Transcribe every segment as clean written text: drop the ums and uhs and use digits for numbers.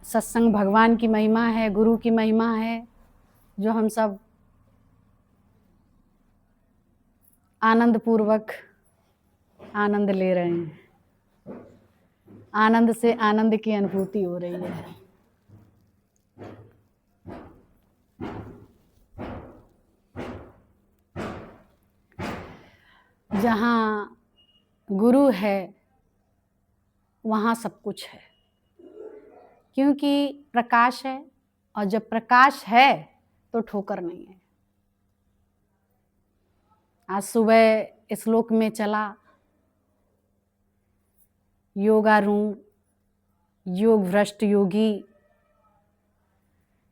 सत्संग भगवान की महिमा है, गुरु की महिमा है, जो हम सब आनंद पूर्वक आनंद ले रहे हैं। आनंद से आनंद की अनुभूति हो रही है। जहाँ गुरु है वहाँ सब कुछ है, क्योंकि प्रकाश है, और जब प्रकाश है तो ठोकर नहीं है। आज सुबह श्लोक में चला योगारूढ़, योग भ्रष्ट योगी,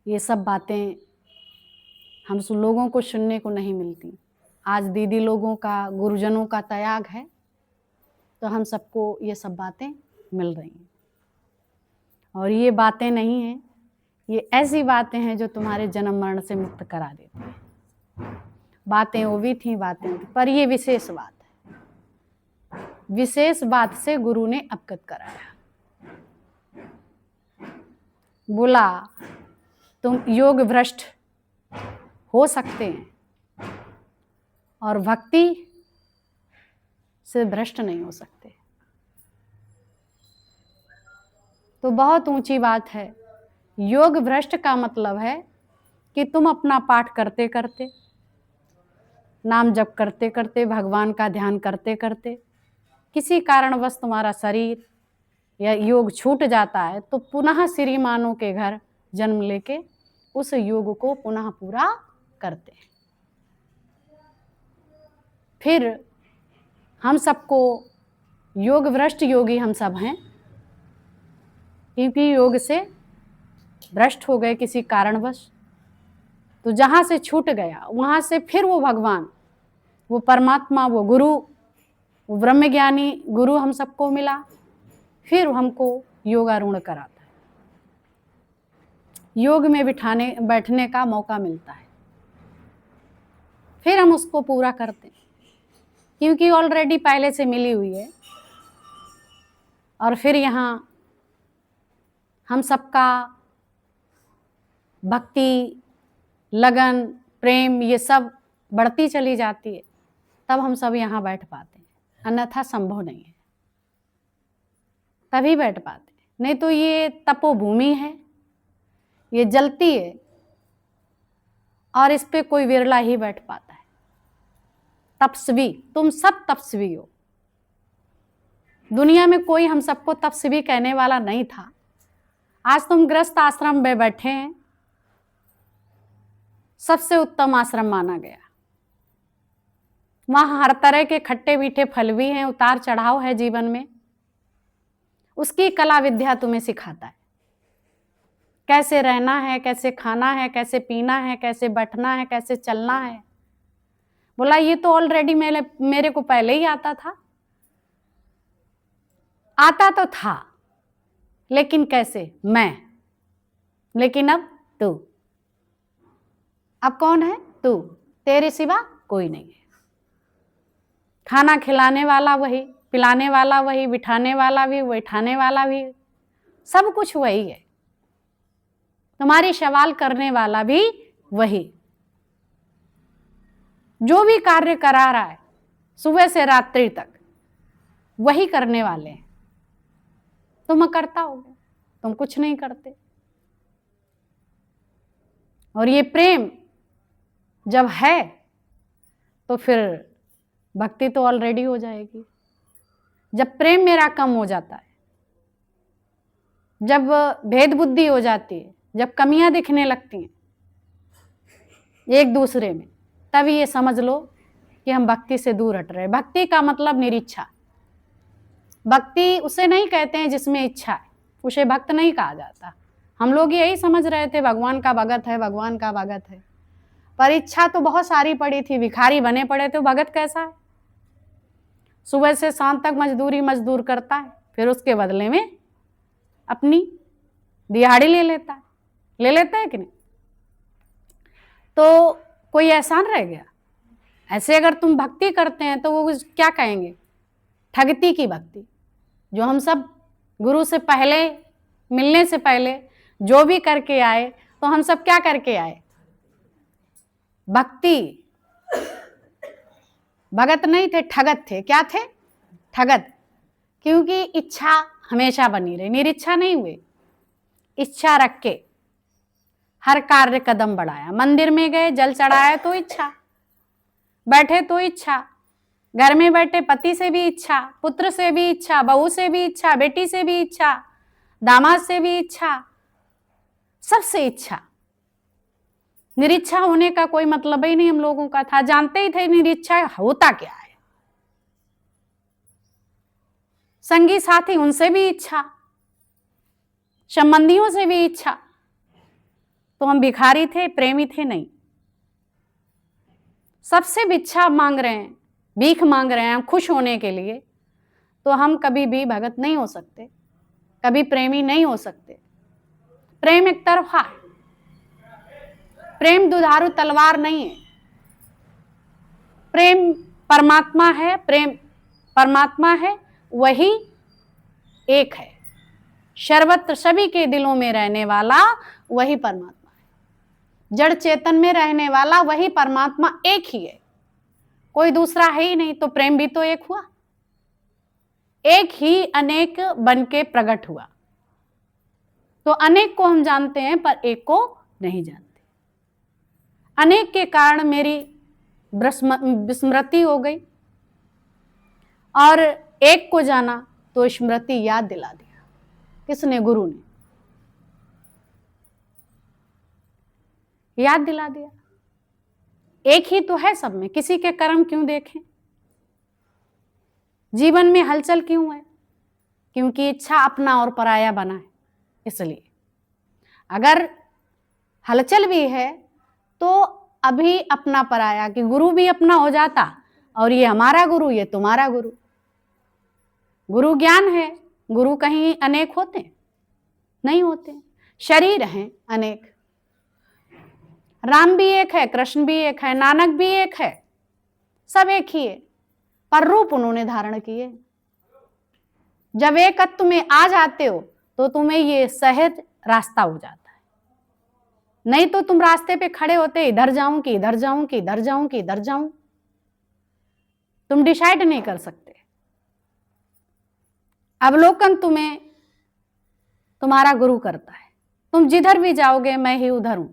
ये सब बातें हम लोगों को सुनने को नहीं मिलती। आज दीदी लोगों का, गुरुजनों का त्याग है, तो हम सबको ये सब बातें मिल रही हैं। और ये बातें नहीं हैं, ये ऐसी बातें हैं जो तुम्हारे जन्म मरण से मुक्त करा देती हैं। बातें वो भी थी, बातें थी, पर ये विशेष बात है। विशेष बात से गुरु ने अवगत कराया। बोला तुम योग भ्रष्ट हो सकते हैं और भक्ति से भ्रष्ट नहीं हो सकते। तो बहुत ऊंची बात है। योग भ्रष्ट का मतलब है कि तुम अपना पाठ करते करते, नाम जप करते करते, भगवान का ध्यान करते करते, किसी कारणवश तुम्हारा शरीर या योग छूट जाता है, तो पुनः श्रीमानों के घर जन्म लेके उस योग को पुनः पूरा करते हैं। फिर हम सबको योग भ्रष्ट योगी हम सब हैं, क्योंकि योग से भ्रष्ट हो गए किसी कारणवश। तो जहाँ से छूट गया वहाँ से फिर वो भगवान, वो परमात्मा, वो गुरु, वो ब्रह्मज्ञानी गुरु हम सबको मिला, फिर हमको योगारूढ़ कराता है, योग में बैठने का मौका मिलता है। फिर हम उसको पूरा करते हैं, क्योंकि ऑलरेडी पहले से मिली हुई है। और फिर यहाँ हम सबका भक्ति, लगन, प्रेम ये सब बढ़ती चली जाती है, तब हम सब यहाँ बैठ पाते हैं, अन्यथा संभव नहीं है। तभी बैठ पाते हैं, नहीं तो ये तपोभूमि है, ये जलती है, और इस पे कोई विरला ही बैठ पाता है। तपस्वी, तुम सब तपस्वी हो। दुनिया में कोई हम सबको तपस्वी कहने वाला नहीं था। आज तुम गृहस्थ आश्रम में बैठे हैं, सबसे उत्तम आश्रम माना गया। वहां हर तरह के खट्टे मीठे फल भी हैं, उतार चढ़ाव है जीवन में। उसकी कला विद्या तुम्हें सिखाता है, कैसे रहना है, कैसे खाना है, कैसे पीना है, कैसे बैठना है, कैसे चलना है। बोला ये तो ऑलरेडी मेरे को पहले ही आता था। आता तो था, लेकिन कैसे? मैं। लेकिन अब तू। अब कौन है? तू। तेरे सिवा कोई नहीं है। खाना खिलाने वाला वही, पिलाने वाला वही, बिठाने वाला भी, बैठाने वाला भी, सब कुछ वही है। तुम्हारी सवाल करने वाला भी वही। जो भी कार्य करा रहा है सुबह से रात्रि तक, वही करने वाले हैं। तुम करता होगे, तुम कुछ नहीं करते। और ये प्रेम जब है तो फिर भक्ति तो ऑलरेडी हो जाएगी। जब प्रेम मेरा कम हो जाता है, जब भेद बुद्धि हो जाती है, जब कमियां दिखने लगती हैं एक दूसरे में, तभी ये समझ लो कि हम भक्ति से दूर हट रहे। भक्ति का मतलब निरीच्छा। भक्ति उसे नहीं कहते हैं जिसमें इच्छा है, उसे भक्त नहीं कहा जाता। हम लोग यही समझ रहे थे भगवान का भगत है, भगवान का भगत है, पर इच्छा तो बहुत सारी पड़ी थी। भिखारी बने पड़े तो भगत कैसा है? सुबह से शाम तक मजदूर करता है, फिर उसके बदले में अपनी दिहाड़ी ले लेता है कि नहीं? तो कोई एहसान रह गया? ऐसे अगर तुम भक्ति करते हैं तो वो क्या कहेंगे? ठगती की भक्ति। जो हम सब गुरु से पहले, मिलने से पहले जो भी करके आए तो हम सब क्या करके आए? भक्ति। भगत नहीं थे, ठगत थे। क्या थे? ठगत। क्योंकि इच्छा हमेशा बनी रही, निरीच्छा नहीं हुए। इच्छा रख के हर कार्य कदम बढ़ाया। मंदिर में गए, जल चढ़ाया तो इच्छा, बैठे तो इच्छा, घर में बैठे पति से भी इच्छा, पुत्र से भी इच्छा, बहू से भी इच्छा, बेटी से भी इच्छा, दामाद से भी इच्छा, सबसे इच्छा। निरीच्छा होने का कोई मतलब ही नहीं हम लोगों का था। जानते ही थे निरीच्छा होता क्या है। संगी साथी, उनसे भी इच्छा, संबंधियों से भी इच्छा। तो हम भिखारी थे, प्रेमी थे नहीं। सबसे भिक्षा मांग रहे हैं, भीख मांग रहे हैं खुश होने के लिए, तो हम कभी भी भगत नहीं हो सकते, कभी प्रेमी नहीं हो सकते। प्रेम एक तरफा है। प्रेम दुधारू तलवार नहीं है। प्रेम परमात्मा है। प्रेम परमात्मा है, वही एक है। सर्वत्र सभी के दिलों में रहने वाला वही परमात्मा है। जड़ चेतन में रहने वाला वही परमात्मा एक ही है, कोई दूसरा है ही नहीं। तो प्रेम भी तो एक हुआ, एक ही अनेक बन के प्रकट हुआ। तो अनेक को हम जानते हैं पर एक को नहीं जानते। अनेक के कारण मेरी विस्मृति हो गई और एक को जाना तो स्मृति याद दिला दिया। किसने? गुरु ने याद दिला दिया। एक ही तो है सब में, किसी के कर्म क्यों देखें? जीवन में हलचल क्यों है? क्योंकि इच्छा अपना और पराया बना है। इसलिए अगर हलचल भी है तो अभी अपना पराया, कि गुरु भी अपना हो जाता और ये हमारा गुरु, ये तुम्हारा गुरु। गुरु ज्ञान है, गुरु कहीं अनेक होते नहीं होते। शरीर हैं अनेक। राम भी एक है, कृष्ण भी एक है, नानक भी एक है, सब एक ही है, पर रूप उन्होंने धारण किए। जब एकत्व में आ जाते हो तो तुम्हें ये सहज रास्ता हो जाता है। नहीं तो तुम रास्ते पे खड़े होते, इधर जाऊं कि इधर जाऊं कि इधर जाऊं कि इधर जाऊं, तुम डिसाइड नहीं कर सकते। अवलोकन तुम्हें तुम्हारा गुरु करता है। तुम जिधर भी जाओगे मैं ही उधर हूं,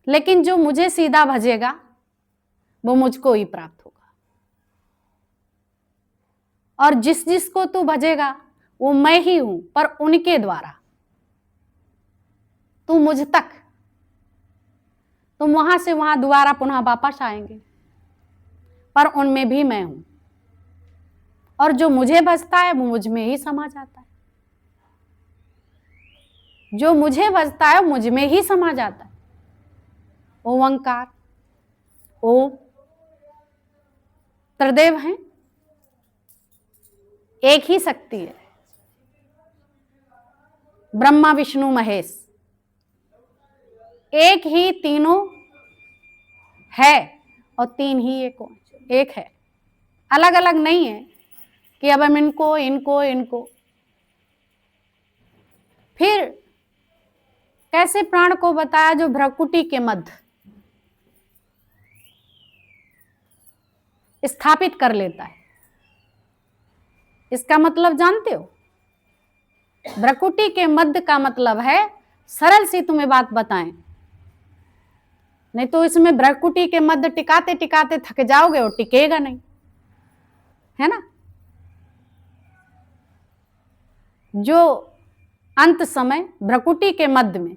लेकिन जो मुझे सीधा भजेगा वो मुझको ही प्राप्त होगा। और जिस जिसको तू भजेगा वो मैं ही हूं, पर उनके द्वारा तू मुझ तक, तुम वहां से वहां दोबारा पुनः वापस आएंगे, पर उनमें भी मैं हूं। और जो मुझे भजता है वो मुझ में ही समा जाता है। जो मुझे भजता है वो मुझ में ही समा जाता है। ओंकार, ओम, त्रिदेव हैं, एक ही शक्ति है। ब्रह्मा विष्णु महेश एक ही, तीनों है और तीन ही एक है। अलग अलग नहीं है कि अब हम इनको इनको इनको। फिर कैसे प्राण को बताया? जो भ्रकुटी के मध्य स्थापित कर लेता है। इसका मतलब जानते हो? भ्रकुटी के मध्य का मतलब है, सरल सी तुम्हें बात बताएं, नहीं तो इसमें भ्रकुटी के मध्य टिकाते टिकाते थक जाओगे और टिकेगा नहीं, है ना। जो अंत समय भ्रकुटी के मध्य में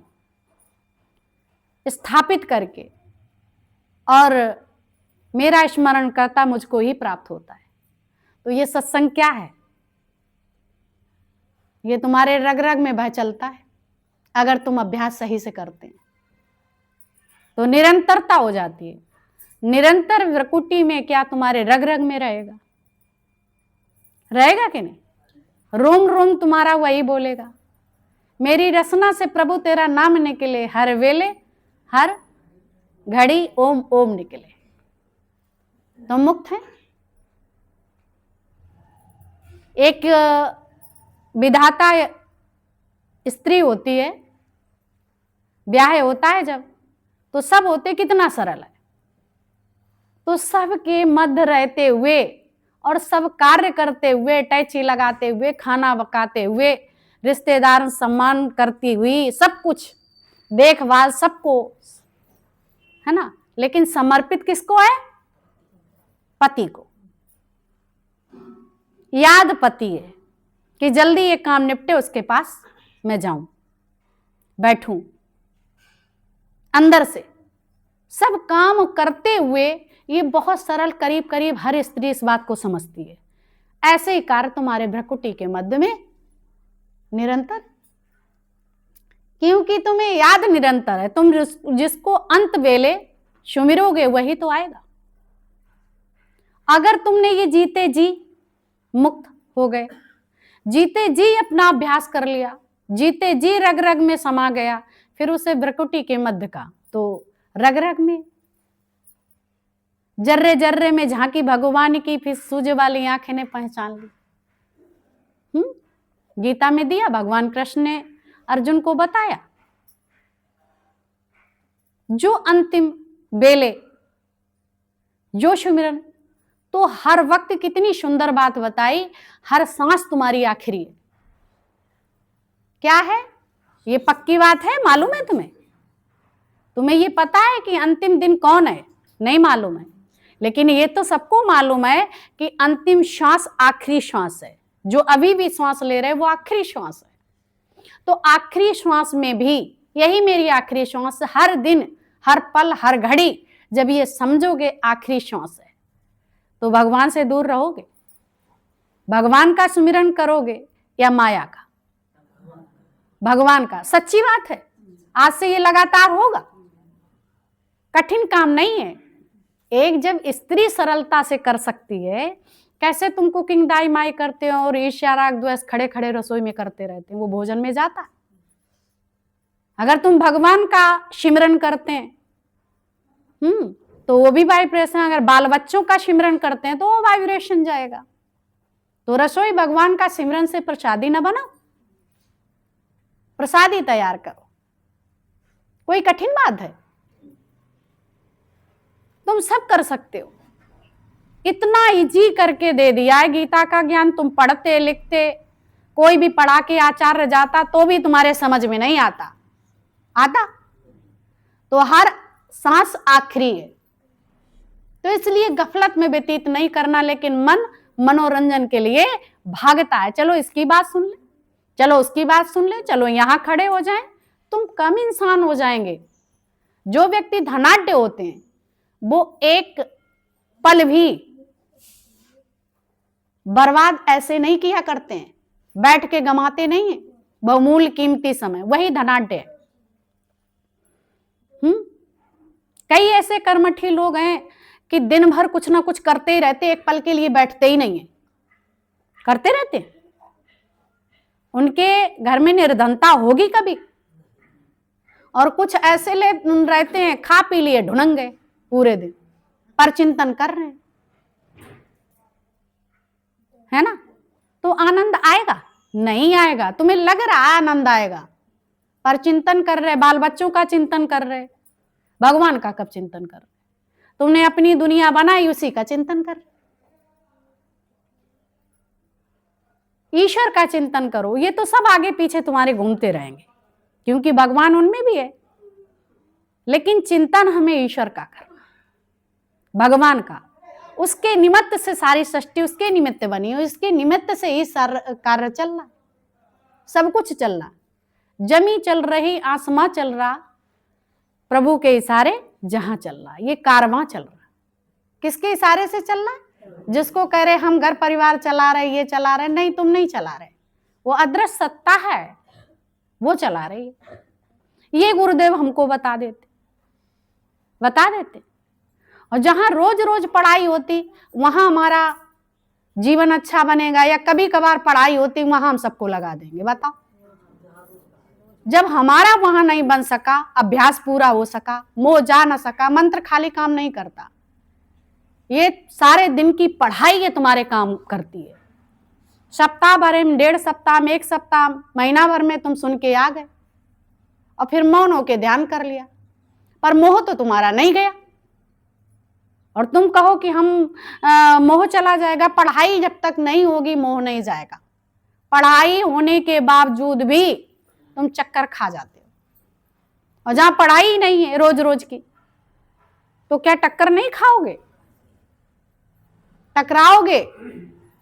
स्थापित करके और मेरा स्मरण करता मुझको ही प्राप्त होता है। तो ये सत्संग क्या है? ये तुम्हारे रग रग में बह चलता है। अगर तुम अभ्यास सही से करते हैं तो निरंतरता हो जाती है। निरंतर भ्रकुटी में क्या तुम्हारे रग रग में रहेगा? रहेगा कि नहीं? रोम रोम तुम्हारा वही बोलेगा, मेरी रसना से प्रभु तेरा नाम निकले, हर वेले हर घड़ी ओम ओम निकले। तो मुक्त है। एक विधाता स्त्री होती है, ब्याह होता है जब, तो सब होते कितना सरल है। तो सबके मध्य रहते हुए और सब कार्य करते हुए, टैची लगाते हुए, खाना पकाते हुए, रिश्तेदार सम्मान करती हुई, सब कुछ देखभाल सबको, है ना, लेकिन समर्पित किसको है? पति को। याद पति है कि जल्दी ये काम निपटे, उसके पास मैं जाऊं, बैठूं। अंदर से सब काम करते हुए, ये बहुत सरल, करीब करीब हर स्त्री इस बात को समझती है। ऐसे ही कार्य तुम्हारे भ्रकुटी के मध्य में निरंतर, क्योंकि तुम्हें याद निरंतर है। तुम जिसको अंत वेले सुमिरोगे वही तो आएगा। अगर तुमने ये जीते जी मुक्त हो गए, जीते जी अपना अभ्यास कर लिया, जीते जी रग रग में समा गया, फिर उसे भ्रकुटी के मध्य का तो रग रग में, जर्रे जर्रे में झांकी भगवान की, फिर सूझे वाली आंखें ने पहचान ली। गीता में दिया, भगवान कृष्ण ने अर्जुन को बताया। जो अंतिम बेले जो सुमिरन, तो हर वक्त कितनी सुंदर बात बताई, हर सांस तुम्हारी आखिरी है। क्या है ये? पक्की बात है, मालूम है तुम्हें? तुम्हें ये पता है कि अंतिम दिन कौन है? नहीं मालूम है, लेकिन ये तो सबको मालूम है कि अंतिम श्वास आखिरी श्वास है। जो अभी भी श्वास ले रहे वो आखिरी श्वास है। तो आखिरी श्वास में भी यही मेरी आखिरी श्वास, हर दिन, हर पल, हर घड़ी जब ये समझोगे आखिरी श्वास है, तो भगवान से दूर रहोगे। भगवान का सुमिरन करोगे या माया का? भगवान का। सच्ची बात है, आज से ये लगातार होगा, कठिन काम नहीं है। एक जब स्त्री सरलता से कर सकती है, कैसे तुम कुकिंग दाई माई करते हो और ईर्ष्या राग द्वेष खड़े खड़े रसोई में करते रहते हैं, वो भोजन में जाता। अगर तुम भगवान का सिमरन करते हैं तो वो भी वाइब्रेशन, अगर बाल बच्चों का सिमरन करते हैं तो वो वाइब्रेशन जाएगा। तो रसोई भगवान का सिमरन से प्रसादी न बनाओ, प्रसादी तैयार करो। कोई कठिन बात है? तुम सब कर सकते हो। इतना इजी करके दे दिया है गीता का ज्ञान। तुम पढ़ते लिखते, कोई भी पढ़ा के आचार्य जाता तो भी तुम्हारे समझ में नहीं आता। तो हर सांस आखिरी है, तो इसलिए गफलत में व्यतीत नहीं करना, लेकिन मन मनोरंजन के लिए भागता है। चलो इसकी बात सुन ले, चलो उसकी बात सुन ले, चलो यहां खड़े हो जाएं। तुम कम इंसान हो जाएंगे। जो व्यक्ति धनाढ्य होते हैं वो एक पल भी बर्बाद ऐसे नहीं किया करते हैं, बैठ के गमाते नहीं है बहुमूल्य कीमती समय, वही धनाढ्य है। कई ऐसे कर्मठी लोग हैं कि दिन भर कुछ ना कुछ करते ही रहते, एक पल के लिए बैठते ही नहीं है, करते रहते हैं। उनके घर में निर्धनता होगी कभी? और कुछ ऐसे ले रहते हैं, खा पी लिए ढुनंग गए, पूरे दिन पर चिंतन कर रहे हैं, है ना? तो आनंद आएगा? नहीं आएगा। तुम्हें लग रहा आनंद आएगा, पर चिंतन कर रहे, बाल बच्चों का चिंतन कर रहे, भगवान का कब चिंतन कर रहे? तुमने अपनी दुनिया बनाई, उसी का चिंतन कर। ईश्वर का चिंतन करो। ये तो सब आगे पीछे तुम्हारे घूमते रहेंगे, क्योंकि भगवान उनमें भी है, लेकिन चिंतन हमें ईश्वर का करना, भगवान का। उसके निमित्त से सारी सृष्टि उसके निमित्त बनी है, उसके निमित्त से ही सारा कार्य चल रहा, सब कुछ चल रहा। जमी चल रही, आसमां चल रहा, प्रभु के इशारे जहां चल रहा, ये कारवां चल रहा। किसके इशारे से चल रहा? जिसको कह रहे हम घर परिवार चला रहे, ये चला रहे, नहीं, तुम नहीं चला रहे, वो अदृश्य सत्ता है, वो चला रही है। ये गुरुदेव हमको बता देते। और जहां रोज रोज पढ़ाई होती वहां हमारा जीवन अच्छा बनेगा, या कभी कभार पढ़ाई होती वहां हम सबको लगा देंगे। बताओ, जब हमारा वहां नहीं बन सका, अभ्यास पूरा हो सका, मोह जा न सका, मंत्र खाली काम नहीं करता। ये सारे दिन की पढ़ाई ये तुम्हारे काम करती है। सप्ताह भर में, 1.5 सप्ताह में, 1 सप्ताह, महीना भर में तुम सुन के आ गए और फिर मौन होके ध्यान कर लिया, पर मोह तो तुम्हारा नहीं गया। और तुम कहो कि हम मोह चला जाएगा। पढ़ाई जब तक नहीं होगी मोह नहीं जाएगा। पढ़ाई होने के बावजूद भी तुम चक्कर खा जाते हो, और जहां पढ़ाई नहीं है रोज रोज की, तो क्या टक्कर नहीं खाओगे? टकराओगे।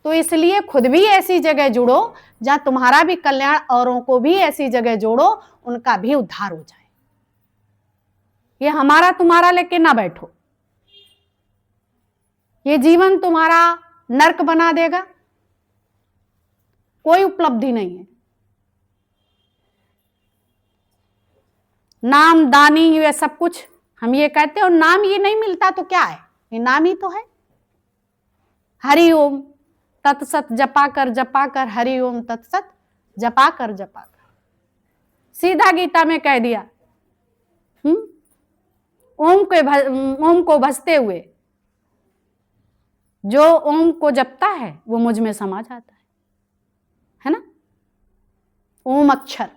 तो इसलिए खुद भी ऐसी जगह जुड़ो जहां तुम्हारा भी कल्याण, औरों को भी ऐसी जगह जोड़ो उनका भी उद्धार हो जाए। ये हमारा तुम्हारा लेके ना बैठो, ये जीवन तुम्हारा नरक बना देगा, कोई उपलब्धि नहीं है। नाम, दानी, ये सब कुछ हम ये कहते हैं, और नाम ये नहीं मिलता तो क्या है? ये नाम ही तो है। हरि ओम तत्सत जपा कर हरि ओम तत्सत जपा कर। सीधा गीता में कह दिया। ओम को भजते हुए जो ओम को जपता है वो मुझ में समा जाता है ना। ओम अक्षर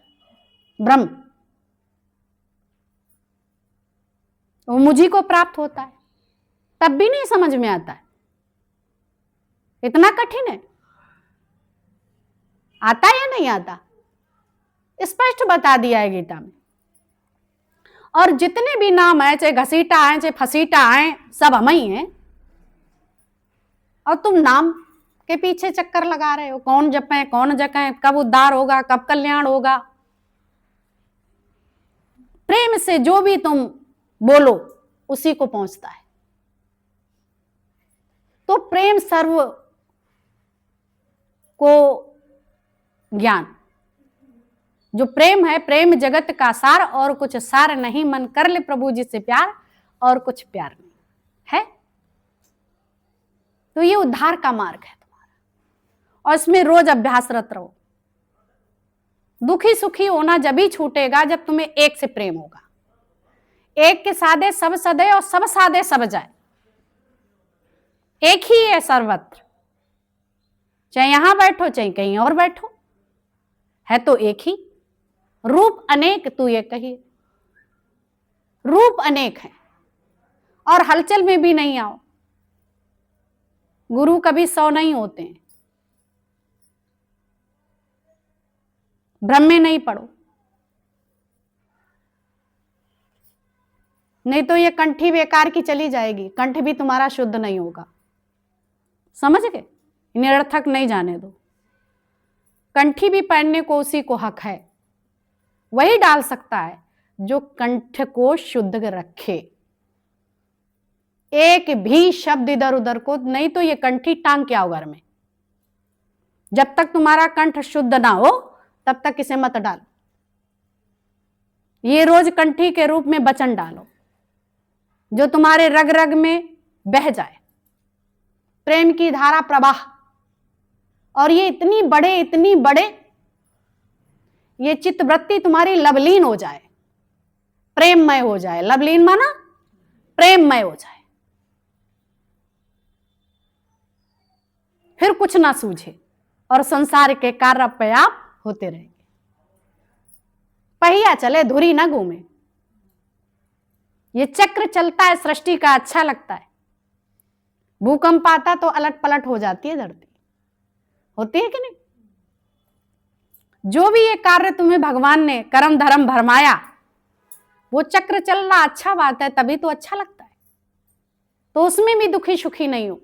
ब्रह्म, वो मुझी को प्राप्त होता है, तब भी नहीं समझ में आता है। इतना कठिन है? आता है या नहीं आता? स्पष्ट बता दिया है गीता में। और जितने भी नाम है, चाहे घसीटा आए चाहे फसीटा आए, सब हम ही हैं। और तुम नाम के पीछे चक्कर लगा रहे हो, कौन जपे कौन जकें, कब उद्धार होगा, कब कल्याण होगा। प्रेम से जो भी तुम बोलो उसी को पहुंचता है। तो प्रेम सर्व को ज्ञान, जो प्रेम है, प्रेम जगत का सार, और कुछ सार नहीं, मन कर ले प्रभु जी से प्यार, और कुछ प्यार नहीं है। तो ये उद्धार का मार्ग है तुम्हारा, और इसमें रोज अभ्यासरत रहो। दुखी सुखी होना जब ही छूटेगा जब तुम्हें एक से प्रेम होगा। एक के सादे सब सदे, और सब सादे सब जाए। एक ही है सर्वत्र, चाहे यहां बैठो चाहे कहीं और बैठो, है तो एक ही। रूप अनेक तू ये कहिए, रूप अनेक है। और हलचल में भी नहीं आओ। गुरु कभी 100 नहीं होते हैं। भ्रम में नहीं पड़ो, नहीं तो ये कंठी बेकार की चली जाएगी, कंठ भी तुम्हारा शुद्ध नहीं होगा। समझ गए? निरर्थक नहीं जाने दो। कंठी भी पहनने को उसी को हक है, वही डाल सकता है जो कंठ को शुद्ध रखे। एक भी शब्द इधर उधर को नहीं, तो ये कंठी टांग के आओ घर में। जब तक तुम्हारा कंठ शुद्ध ना हो तब तक इसे मत डालो। ये रोज कंठी के रूप में वचन डालो जो तुम्हारे रग रग में बह जाए, प्रेम की धारा प्रवाह। और ये इतनी बड़े ये चित्तवृत्ति तुम्हारी लवलीन हो जाए, प्रेममय हो जाए। लवलीन माना प्रेममय हो जाए, फिर कुछ ना सूझे और संसार के कार्य पे आप होते रहेंगे। पहिया चले धुरी ना घूमे। ये चक्र चलता है सृष्टि का, अच्छा लगता है। भूकंप आता तो अलट पलट हो जाती है धरती, होती है कि नहीं? जो भी ये कार्य तुम्हें भगवान ने कर्म धर्म भरमाया, वो चक्र चल रहा, अच्छा बात है, तभी तो अच्छा लगता है। तो उसमें भी दुखी सुखी नहीं हो।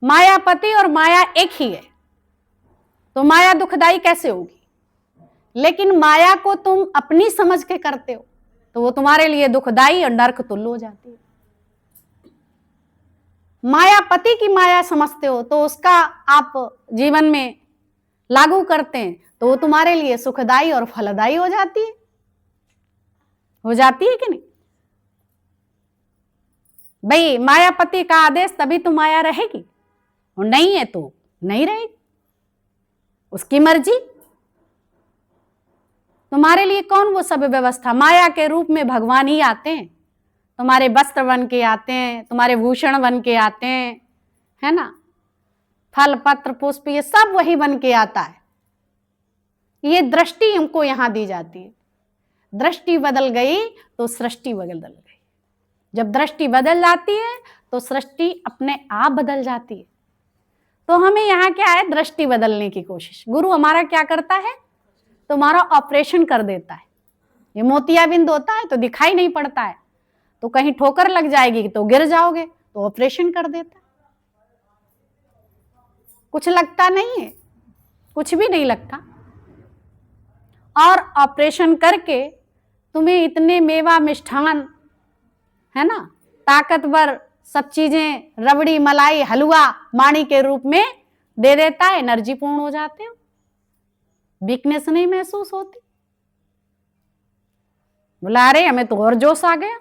मायापति और माया एक ही है, तो माया दुखदाई कैसे होगी? लेकिन माया को तुम अपनी समझ के करते हो तो वो तुम्हारे लिए दुखदाई और नरक तुल्य हो जाती है। मायापति की माया समझते हो तो उसका आप जीवन में लागू करते हैं तो वो तुम्हारे लिए सुखदाई और फलदायी हो जाती है। हो जाती है कि नहीं भाई? मायापति का आदेश तभी तो माया रहेगी, और नहीं है तो नहीं रहेगी, उसकी मर्जी। तुम्हारे लिए कौन वो सब व्यवस्था? माया के रूप में भगवान ही आते हैं, तुम्हारे वस्त्र बन के आते हैं, तुम्हारे भूषण बन के आते हैं, है ना। फल पत्र पुष्प ये सब वही बन के आता है। ये दृष्टि हमको यहां दी जाती है। दृष्टि बदल गई तो सृष्टि बदल गई। जब दृष्टि बदल जाती है तो सृष्टि अपने आप बदल जाती है। तो हमें यहाँ क्या है, दृष्टि बदलने की कोशिश। गुरु हमारा क्या करता है, तुम्हारा ऑपरेशन कर देता है। ये मोतियाबिंद होता है तो दिखाई नहीं पड़ता है, तो कहीं ठोकर लग जाएगी तो गिर जाओगे, तो ऑपरेशन कर देता है। कुछ लगता नहीं है, कुछ भी नहीं लगता। और ऑपरेशन करके तुम्हें इतने मेवा मिष्ठान है ना, ताकतवर सब चीजें, रबड़ी मलाई हलवा माणी के रूप में दे देता है। एनर्जी पूर्ण हो जाते हो, वीकनेस नहीं महसूस होती। बोला अरे हमें तो और जोश आ गया।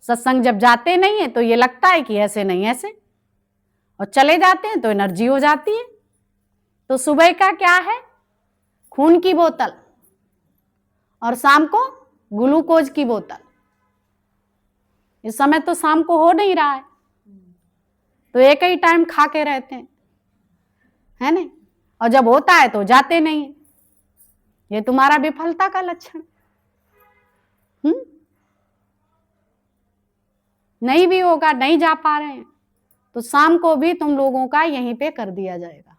सत्संग जब जाते नहीं है तो ये लगता है कि ऐसे नहीं ऐसे, और चले जाते हैं तो एनर्जी हो जाती है। तो सुबह का क्या है, खून की बोतल, और शाम को ग्लूकोज की बोतल। इस समय तो शाम को हो नहीं रहा है, तो एक ही टाइम खा के रहते हैं, है ना। और जब होता है तो जाते नहीं। ये तुम्हारा विफलता का लक्षण। नहीं भी होगा, नहीं जा पा रहे हैं तो शाम को भी तुम लोगों का यहीं पे कर दिया जाएगा।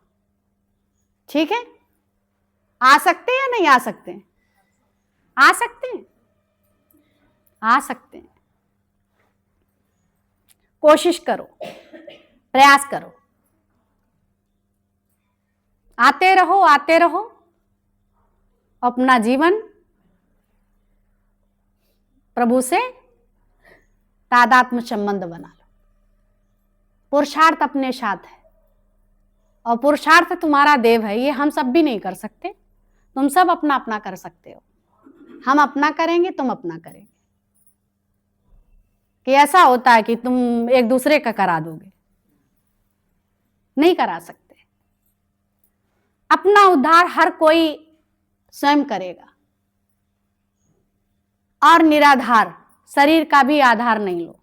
ठीक है, आ सकते हैं या नहीं आ सकते हैं? आ सकते हैं, आ सकते हैं। कोशिश करो, प्रयास करो, आते रहो आते रहो। अपना जीवन प्रभु से तादात्म्य संबंध बना लो। पुरुषार्थ अपने साथ है, और पुरुषार्थ तुम्हारा देव है। ये हम सब भी नहीं कर सकते, तुम सब अपना अपना कर सकते हो। हम अपना करेंगे, तुम अपना करेंगे। कि ऐसा होता है कि तुम एक दूसरे का करा दोगे, नहीं करा सकते। अपना उद्धार हर कोई स्वयं करेगा, और निराधार शरीर का भी आधार नहीं लो।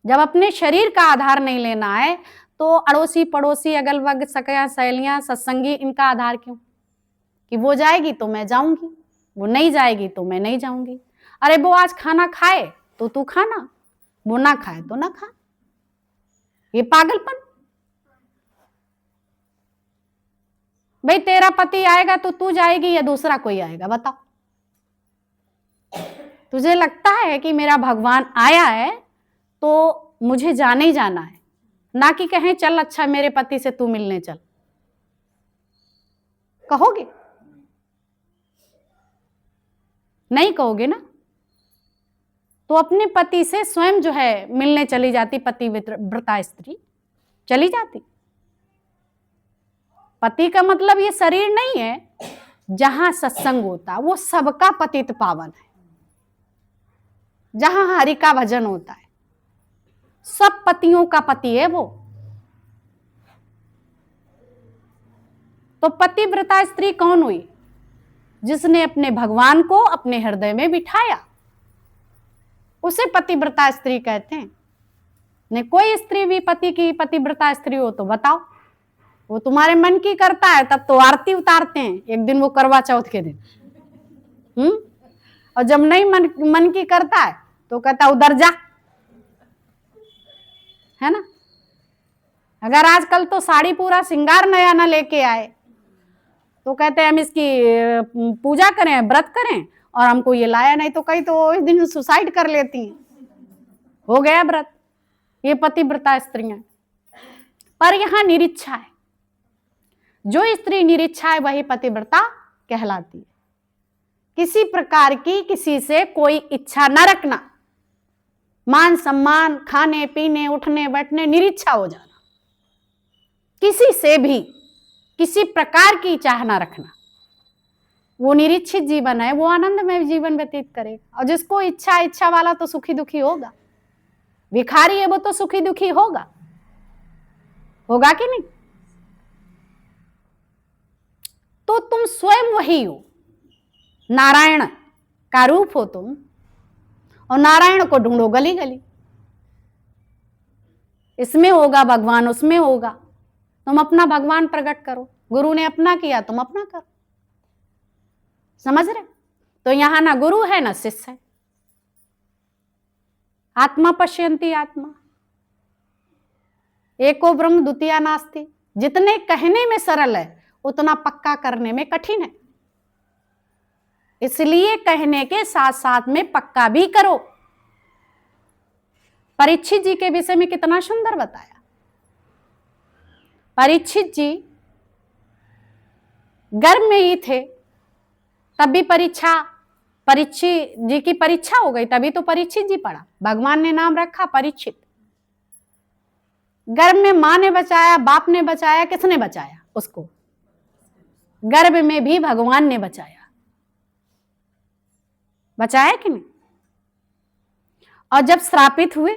जब अपने शरीर का आधार नहीं लेना है तो अड़ोसी पड़ोसी अगल बगल सखियां सहेलियां सत्संगी, इनका आधार क्यों? कि वो जाएगी तो मैं जाऊंगी, वो नहीं जाएगी तो मैं नहीं जाऊंगी। अरे वो आज खाना खाए तो तू खाना, वो ना खाए तो ना खा। ये पागलपन। भाई तेरा पति आएगा तो तू जाएगी या दूसरा कोई आएगा, बताओ। तुझे लगता है कि मेरा भगवान आया है तो मुझे जाने ही जाना है, ना कि कहें चल अच्छा मेरे पति से तू मिलने चल। कहोगे? नहीं कहोगे ना। तो अपने पति से स्वयं जो है मिलने चली जाती पतिव्रता स्त्री, चली जाती। पति का मतलब ये शरीर नहीं है। जहां सत्संग होता वो सबका पतित पावन है। जहां हरि का भजन होता है सब पतियों का पति है वो। तो पतिव्रता स्त्री कौन हुई? जिसने अपने भगवान को अपने हृदय में बिठाया, उसे पतिव्रता स्त्री कहते हैं। ने कोई स्त्री भी पति की पतिव्रता स्त्री हो तो बताओ। वो तुम्हारे मन की करता है तब तो आरती उतारते हैं एक दिन, वो करवा चौथ के दिन। और जब नहीं मन की करता है तो कहता उधर जा, है ना। अगर आजकल तो साड़ी पूरा श्रृंगार नया ना लेके आए तो कहते हैं हम इसकी पूजा करें, व्रत करें, और हमको ये लाया नहीं तो कहीं तो इस दिन सुसाइड कर लेती हैं। हो गया व्रत। ये पतिव्रता स्त्रियां। पर यहां निरीच्छा है। जो स्त्री निरीच्छा है वही पतिव्रता कहलाती है। किसी प्रकार की किसी से कोई इच्छा न रखना, मान सम्मान, खाने पीने उठने बैठने निरीच्छा हो जाना, किसी से भी किसी प्रकार की चाह ना रखना, वो निरीक्षित जीवन है। वो आनंद में जीवन व्यतीत करेगा। और जिसको इच्छा वाला तो सुखी दुखी होगा। भिखारी है वो तो सुखी दुखी होगा कि नहीं? तो तुम स्वयं वही हो, नारायण का रूप हो तुम, और नारायण को ढूंढो गली गली। इसमें होगा भगवान, उसमें होगा। तुम अपना भगवान प्रकट करो, गुरु ने अपना किया, तुम अपना करो। समझ रहे? तो यहां ना गुरु है ना शिष्य है। आत्मा पश्यन्ति आत्मा, एको ब्रह्म द्वितीया नास्ति। जितने कहने में सरल है उतना पक्का करने में कठिन है, इसलिए कहने के साथ साथ में पक्का भी करो। परीक्षित जी के विषय में कितना सुंदर बताया। परीक्षित जी गर्भ में ही थे तब भी परीक्षित जी की परीक्षा हो गई, तभी तो परीक्षित जी पड़ा। भगवान ने नाम रखा परीक्षित। गर्भ में मां ने बचाया, बाप ने बचाया, किसने बचाया उसको? गर्भ में भी भगवान ने बचाया। बचाया कि नहीं? और जब श्रापित हुए,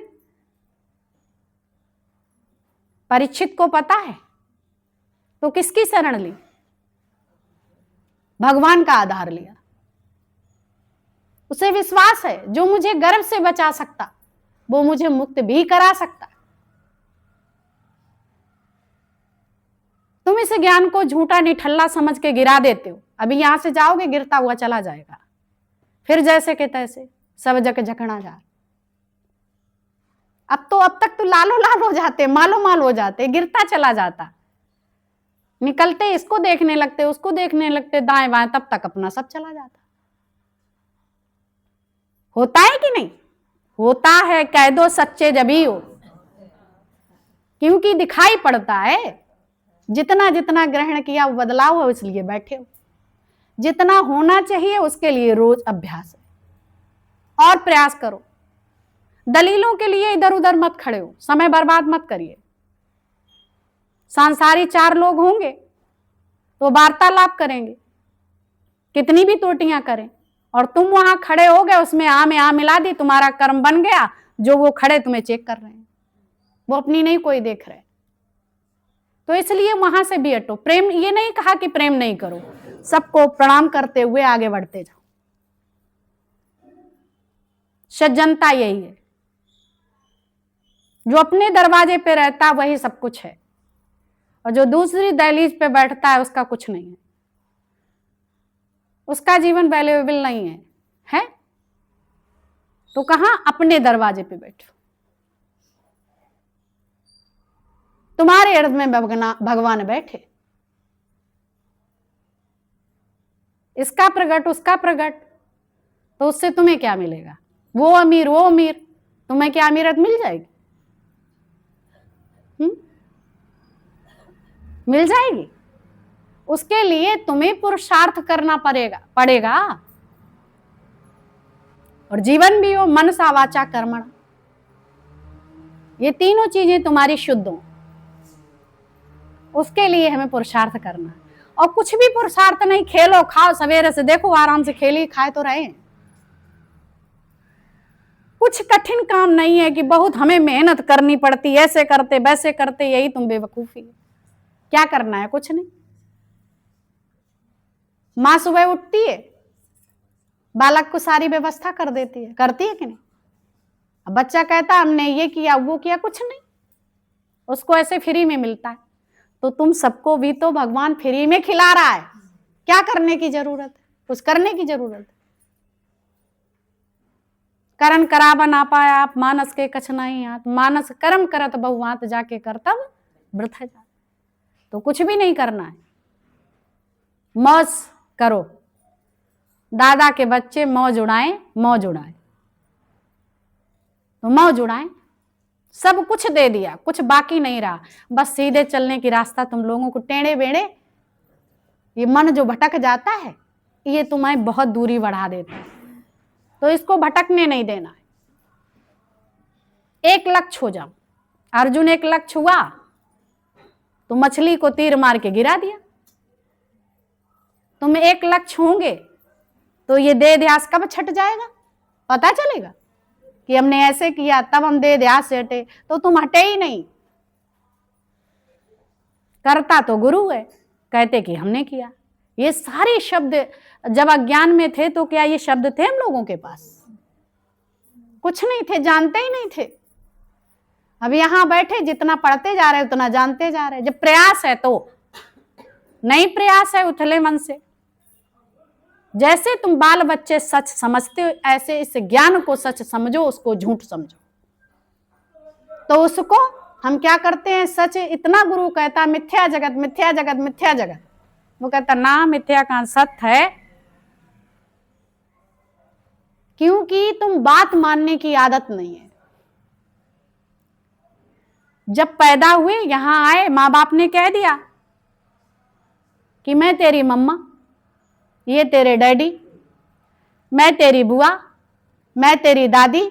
परीक्षित को पता है तो किसकी शरण ली? भगवान का आधार लिया। उसे विश्वास है जो मुझे गर्भ से बचा सकता वो मुझे मुक्त भी करा सकता। तुम इस ज्ञान को झूठा निठल्ला समझ के गिरा देते हो। अभी यहां से जाओगे गिरता हुआ चला जाएगा, फिर जैसे के तैसे सब जग झकना जा। अब तक तो लालो लाल हो जाते, मालो माल हो जाते, गिरता चला जाता। निकलते इसको देखने लगते, उसको देखने लगते, दाएं बाएं, तब तक अपना सब चला जाता। होता है कि नहीं? होता है। कह दो सच्चे जभी हो, क्योंकि दिखाई पड़ता है। जितना जितना ग्रहण किया वो बदलाव हो, इसलिए बैठे हो। जितना होना चाहिए उसके लिए रोज अभ्यास है और प्रयास करो। दलीलों के लिए इधर उधर मत खड़े हो, समय बर्बाद मत करिए। सांसारी चार लोग होंगे तो वार्तालाप करेंगे, कितनी भी त्रुटियां करें, और तुम वहां खड़े हो गए, उसमें आ में आ मिला दी, तुम्हारा कर्म बन गया। जो वो खड़े तुम्हें चेक कर रहे हैं, वो अपनी नहीं कोई देख रहे। तो इसलिए वहां से भी हटो। प्रेम, ये नहीं कहा कि प्रेम नहीं करो, सबको प्रणाम करते हुए आगे बढ़ते जाओ। सज्जनता यही है। जो अपने दरवाजे पे रहता है वही सब कुछ है, और जो दूसरी दहलीज पे बैठता है उसका कुछ नहीं है, उसका जीवन वैल्यूएबल नहीं है? तो कहां? अपने दरवाजे पे बैठो। तुम्हारे हृदय में भगवान बैठे, इसका प्रकट उसका प्रकट, तो उससे तुम्हें क्या मिलेगा? वो अमीर वो अमीर, तुम्हें क्या अमीरत मिल जाएगी? मिल जाएगी? उसके लिए तुम्हें पुरुषार्थ करना पड़ेगा। और जीवन भी हो मन सा वाचा कर्मण, ये तीनों चीजें तुम्हारी शुद्ध हो, उसके लिए हमें पुरुषार्थ करना। और कुछ भी पुरुषार्थ नहीं, खेलो खाओ, सवेरे से देखो आराम से खेली खाए तो रहे। कुछ कठिन काम नहीं है कि बहुत हमें मेहनत करनी पड़ती, ऐसे करते वैसे करते, यही तुम बेवकूफी है। क्या करना है? कुछ नहीं। मां सुबह उठती है, बालक को सारी व्यवस्था कर देती है, करती है कि नहीं? अब बच्चा कहता हमने ये किया वो किया, कुछ नहीं, उसको ऐसे फ्री में मिलता है। तो तुम सबको भी तो भगवान फ्री में खिला रहा है। क्या करने की जरूरत है? कुछ करने की जरूरत है? करण करावा ना पाया आप, मानस के कछ नहीं आत, मानस कर्म करत बहुआत, जाके करतब व्रत है। तो कुछ भी नहीं करना है, मौज करो। दादा के बच्चे मौज उड़ाएं, मौज उड़ाएं, तो मौज उड़ाएं। सब कुछ दे दिया, कुछ बाकी नहीं रहा, बस सीधे चलने की रास्ता तुम लोगों को टेढ़े बेढ़े। ये मन जो भटक जाता है ये तुम्हें बहुत दूरी बढ़ा देता है, तो इसको भटकने नहीं देना है। एक लक्ष्य हो जाओ। अर्जुन एक लक्ष्य हुआ तो मछली को तीर मार के गिरा दिया। तुम एक लक्ष्य होंगे तो ये देह ध्यास कब छट जाएगा? पता चलेगा कि हमने ऐसे किया तब हम देह ध्यास से हटे, तो तुम हटे ही नहीं। करता तो गुरु है, कहते कि हमने किया। ये सारे शब्द जब अज्ञान में थे तो क्या ये शब्द थे हम लोगों के पास? कुछ नहीं थे, जानते ही नहीं थे। अब यहाँ बैठे जितना पढ़ते जा रहे उतना जानते जा रहे। जब प्रयास है तो नहीं, प्रयास है उथले मन से। जैसे तुम बाल बच्चे सच समझते हो, ऐसे इस ज्ञान को सच समझो, उसको झूठ समझो। तो उसको हम क्या करते हैं, सच इतना गुरु कहता मिथ्या जगत मिथ्या जगत मिथ्या जगत, वो कहता ना मिथ्या का सत्य है, क्योंकि तुम बात मानने की आदत नहीं है। जब पैदा हुए यहां आए, माँ बाप ने कह दिया कि मैं तेरी मम्मा, ये तेरे डैडी, मैं तेरी बुआ, मैं तेरी दादी।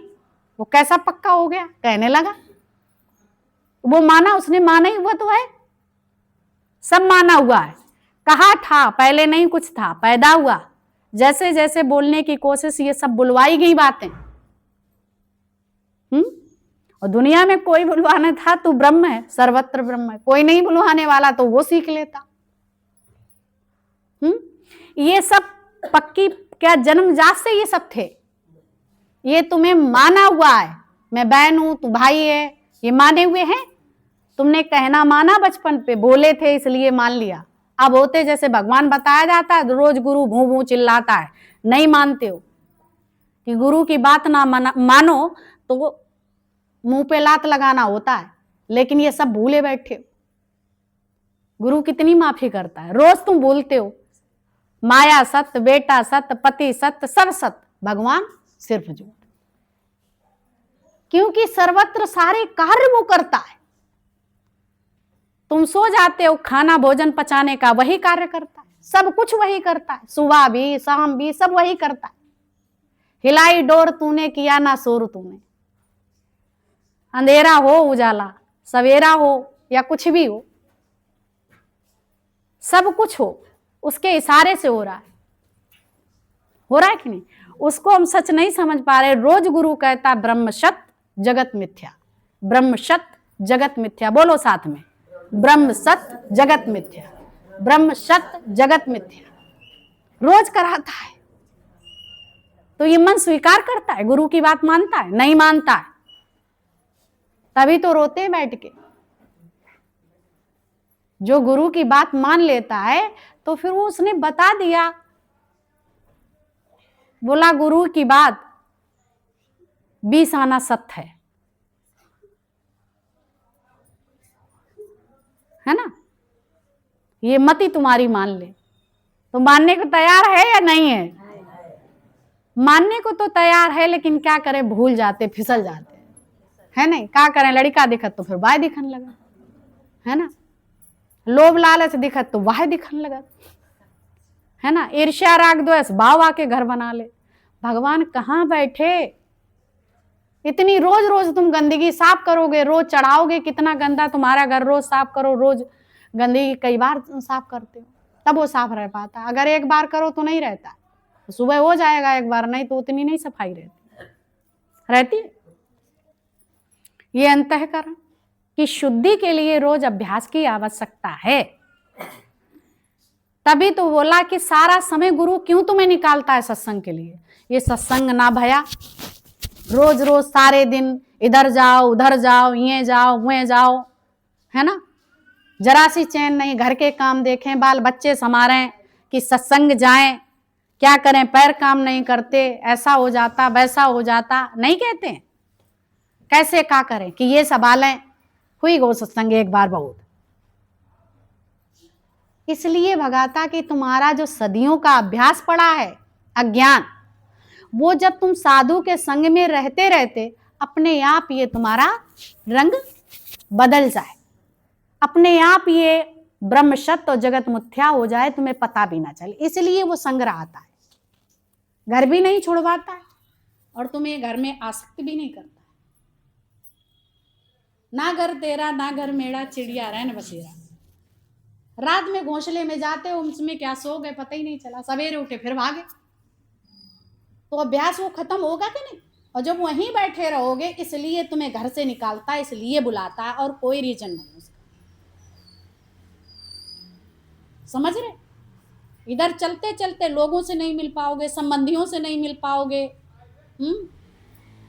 वो कैसा पक्का हो गया, कहने लगा। वो माना, उसने माना ही हुआ तो है, सब माना हुआ है। कहा था पहले नहीं कुछ था, पैदा हुआ, जैसे जैसे बोलने की कोशिश, ये सब बुलवाई गई बातें। और दुनिया में कोई बुलवाना था तो ब्रह्म है, सर्वत्र ब्रह्म है, कोई नहीं बुलवाने वाला तो वो सीख लेता। ये सब पक्की क्या जन्मजात से ये सब थे, ये तुम्हें माना हुआ है। मैं बहन हूं, तू भाई है, ये माने हुए हैं। तुमने कहना माना, बचपन पे बोले थे इसलिए मान लिया। अब होते जैसे भगवान बताया जाता है, रोज गुरु भू भू चिल्लाता है, नहीं मानते हो कि गुरु की बात ना मानो तो मुंह पे लात लगाना होता है, लेकिन ये सब भूले बैठे हो। गुरु कितनी माफी करता है, रोज तुम बोलते हो माया सत्य, बेटा सत्य, पति सत्य, सब सत्य, भगवान सिर्फ झूठ। क्योंकि सर्वत्र सारे कार्य वो करता है। तुम सो जाते हो, खाना भोजन पचाने का वही कार्य करता है, सब कुछ वही करता है, सुबह भी शाम भी सब वही करता है। हिलाई डोर तूने किया ना शोर तूने, अंधेरा हो उजाला, सवेरा हो या कुछ भी हो, सब कुछ हो उसके इशारे से हो रहा है। हो रहा है कि नहीं? उसको हम सच नहीं समझ पा रहे। रोज गुरु कहता ब्रह्म सत्य जगत मिथ्या, ब्रह्म सत्य जगत मिथ्या, बोलो साथ में, ब्रह्म सत्य जगत मिथ्या, ब्रह्म सत्य जगत मिथ्या, रोज कराता है। तो ये मन स्वीकार करता है, गुरु की बात मानता है? नहीं मानता है, तभी तो रोते हैं बैठ के। जो गुरु की बात मान लेता है तो फिर वो उसने बता दिया, बोला गुरु की बात 20 आना सत्य है ना, ये मत ही तुम्हारी मान ले। तो मानने को तैयार है या नहीं है? मानने को तो तैयार है, लेकिन क्या करें, भूल जाते, फिसल जाते है नहीं। क्या करें, लड़का दिखत तो फिर बाय दिखने लगा, है ना, लोभ लालच दिखत तो वाह दिखने लगा, है ना, ईर्ष्या राग द्वेष भाव आके घर बना ले। भगवान कहाँ बैठे? इतनी रोज रोज तुम गंदगी साफ करोगे, रोज चढ़ाओगे, कितना गंदा तुम्हारा घर, रोज साफ करो, रोज गंदगी कई बार साफ करते हो तब वो साफ रह पाता। अगर एक बार करो तो नहीं रहता, तो सुबह हो जाएगा एक बार, नहीं तो उतनी नहीं सफाई रहती है। ये अंतःकरण की शुद्धि के लिए रोज अभ्यास की आवश्यकता है। तभी तो बोला कि सारा समय गुरु क्यों तुम्हें निकालता है सत्संग के लिए। ये सत्संग ना भया, रोज रोज सारे दिन इधर जाओ उधर जाओ, ये जाओ वह जाओ, है ना, जरा सी चैन नहीं, घर के काम देखें, बाल बच्चे संभालें कि सत्संग जाएं, क्या करें, पैर काम नहीं करते, ऐसा हो जाता वैसा हो जाता, नहीं कहते हैं, कैसे क्या करें कि ये संभालें, हुई गो सत्संग एक बार बहुत। इसलिए भगाता कि तुम्हारा जो सदियों का अभ्यास पड़ा है अज्ञान, वो जब तुम साधु के संग में रहते रहते अपने आप ये तुम्हारा रंग बदल जाए, अपने आप ये ब्रह्म सत्य और जगत मिथ्या हो जाए, तुम्हें पता भी ना चले। इसलिए वो संग आता है, घर भी नहीं छुड़वाता है और तुम्हें घर में आसक्त भी नहीं करता। ना घर तेरा ना घर मेरा, चिड़िया रहन बसेरा। रात में घोंसले में जाते हो, उसमें क्या सो गए पता ही नहीं चला, सवेरे उठे फिर भागे। तो अभ्यास वो खत्म होगा कि नहीं? और जब वहीं बैठे रहोगे, इसलिए तुम्हें घर से निकालता है, इसलिए बुलाता है, और कोई रीजन नहीं उसका। समझ रहे? इधर चलते चलते लोगों से नहीं मिल पाओगे, संबंधियों से नहीं मिल पाओगे,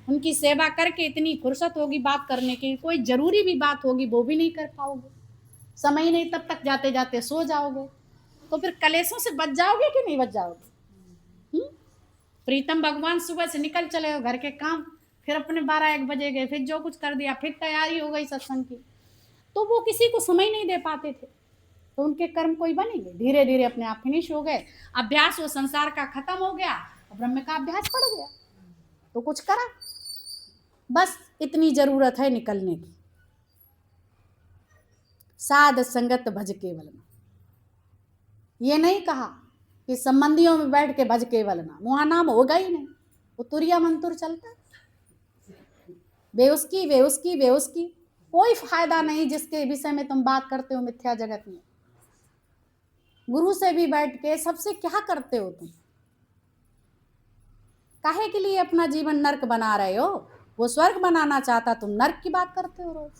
उनकी सेवा करके इतनी फुर्सत होगी बात करने की, कोई जरूरी भी बात होगी वो भी नहीं कर पाओगे, समय नहीं, तब तक जाते जाते सो जाओगे, तो फिर कलेशों से बच जाओगे कि नहीं बच जाओगे? प्रीतम भगवान सुबह से निकल चले हो घर के काम, फिर अपने 12-1 बजे गए, फिर जो कुछ कर दिया, फिर तैयारी हो गई सत्संग की, तो वो किसी को समय नहीं दे पाते थे, तो उनके कर्म कोई बनेंगे? धीरे धीरे अपने आप फिनिश हो गए, अभ्यास वो संसार का खत्म हो गया, ब्रह्म का अभ्यास पड़ गया, तो कुछ करा। बस इतनी जरूरत है निकलने की। साध संगत भज केवल ना, ये नहीं कहा कि संबंधियों में बैठ के भज केवल ना, वहां नाम होगा ही नहीं, वो तुरिया मंतुर चलता है, बेउसकी बेउसकी बेउसकी, कोई फायदा नहीं जिसके विषय में तुम बात करते हो मिथ्या जगत में। गुरु से भी बैठ के सबसे क्या करते हो तुम? काहे के लिए अपना जीवन नर्क बना रहे हो? वो स्वर्ग बनाना चाहता, तुम नर्क की बात करते हो, रोज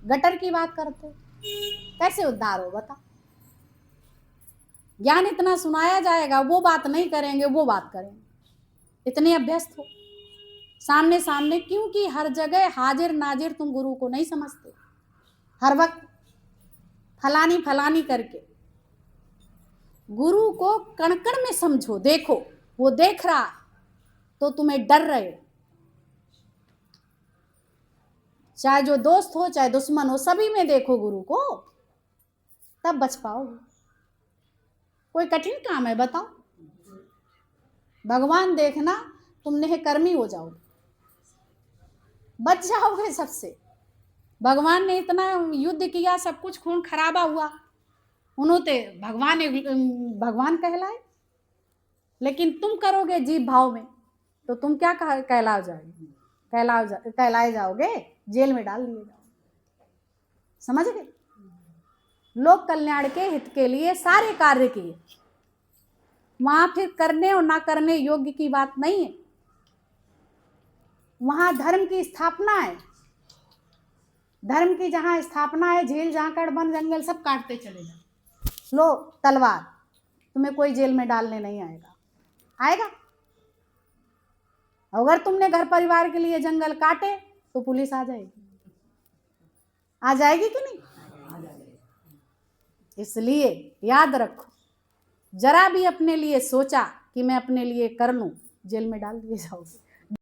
गटर की बात करते हो, कैसे उद्धार हो बता? ज्ञान इतना सुनाया जाएगा, वो बात नहीं करेंगे, वो बात करेंगे, इतने अभ्यस्त हो सामने सामने, क्योंकि हर जगह हाजिर नाजिर तुम गुरु को नहीं समझते, हर वक्त फलानी फलानी करके। गुरु को कण कण में समझो, देखो वो देख रहा तो तुम्हें डर रहे, चाहे जो दोस्त हो चाहे दुश्मन हो, सभी में देखो गुरु को, तब बच पाओगे। कोई कठिन काम है बताओ? भगवान देखना, तुम नेहकर्मी हो जाओगे, बच जाओगे सबसे। भगवान ने इतना युद्ध किया, सब कुछ खून खराबा हुआ, उन्होंने भगवान कहलाए, लेकिन तुम करोगे जीव भाव में तो तुम क्या कहलाओ जाओगे? कहलाए जाओगे, जेल में डाल दिए जाओगे। समझ गए? लोक कल्याण के हित के लिए सारे कार्य किए, वहां फिर करने और ना करने योग्य की बात नहीं है, वहां धर्म की स्थापना है, धर्म की जहां स्थापना है, झील झांकड़ वन जंगल सब काटते चले जाओ, लो तलवार, तुम्हें कोई जेल में डालने नहीं आएगा। आएगा? अगर तुमने घर परिवार के लिए जंगल काटे तो पुलिस आ जाएगी, आ जाएगी कि नहीं? इसलिए याद रखो, जरा भी अपने लिए सोचा कि मैं अपने लिए कर लूं, जेल में डाल दिए जाओगे।